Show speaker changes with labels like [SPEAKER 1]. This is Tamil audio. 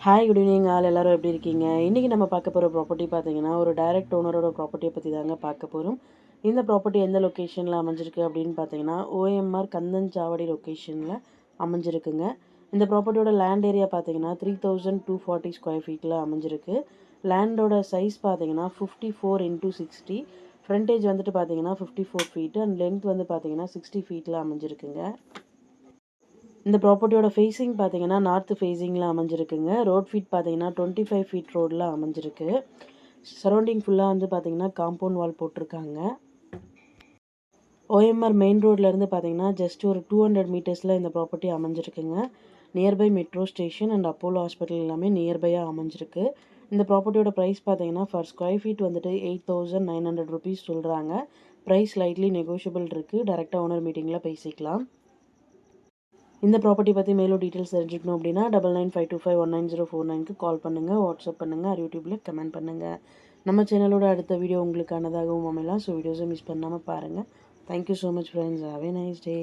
[SPEAKER 1] ஹாய் குட் ஈவினிங் ஆல் எல்லோரும் எப்படி இருக்கீங்க? இன்றைக்கி நம்ம பார்க்க போகிற ப்ராப்பர்ட்டி பார்த்தீங்கன்னா, ஒரு டைரக்ட் ஓனரோட ப்ராப்பர்ட்டியை பற்றி தாங்க பார்க்க போகிறோம். இந்த ப்ராப்பர்ட்டி எந்த லொக்கேஷனில் அமைஞ்சிருக்கு அப்படின்னு பார்த்தீங்கன்னா, OMR கந்தன்சாவடி லொக்கேஷனில் அமைஞ்சிருக்குங்க. இந்த ப்ராப்பர்ட்டியோட லேண்ட் ஏரியா பார்த்தீங்கன்னா 3240 ஸ்கொயர் ஃபீட்டில் அமைஞ்சிருக்கு. லேண்டோட சைஸ் பார்த்தீங்கன்னா 54x60, ஃப்ரண்டேஜ் வந்துட்டு பார்த்தீங்கன்னா 54 ஃபீட்டு அண்ட் லென்த் வந்து பார்த்தீங்கன்னா 60 ஃபீட்டில் அமைஞ்சிருக்குங்க. இந்த ப்ராப்பர்ட்டியோட ஃபேஸிங் பார்த்தீங்கன்னா நார்த் ஃபேஸிங்கில் அமைஞ்சிருக்குங்க. ரோட் ஃபீட் பார்த்தீங்கன்னா 25 ஃபீட் ரோடில் அமைஞ்சிருக்கு. சரௌண்டிங் ஃபுல்லாக வந்து பார்த்தீங்கன்னா காம்பவுண்ட் வால் போட்டிருக்காங்க. OMR மெயின் ரோட்லேருந்து பார்த்தீங்கன்னா ஜஸ்ட் ஒரு 200 மீட்டர்ஸில் இந்த ப்ராப்பர்ட்டி அமைஞ்சிருக்குங்க. Nearby metro station and Apollo hospital எல்லாமே நியர்பையாக அமைஞ்சிருக்கு. இந்த ப்ராப்பர்ட்டியோட ப்ரைஸ் பார்த்தீங்கன்னா ஸ்கொயர் ஃபீட் வந்துட்டு 8,900 ருபீஸ் சொல்கிறாங்க. ப்ரைஸ் ஸ்லைட்லி நெகோஷியபிள் இருக்குது. டேரெக்டாக ஓனர் மீட்டிங்கில் பேசிக்கலாம். இந்த ப்ராப்பர்ட்டி பற்றி மேலும் டீட்டெயில்ஸ் தெரிஞ்சுக்கணும் அப்படின்னா 9952519049க்கு கால் பண்ணுங்கள், வாட்ஸ்அப் பண்ணுங்கள், யூடியூப்பில் கமெண்ட் பண்ணுங்கள். நம்ம சேனலோட அடுத்த வீடியோ உங்களுக்கானதாகவும் அமையலாம். ஸோ வீடியோஸை மிஸ் பண்ணாமல் பாருங்கள். Thank you so much friends. Have a nice day.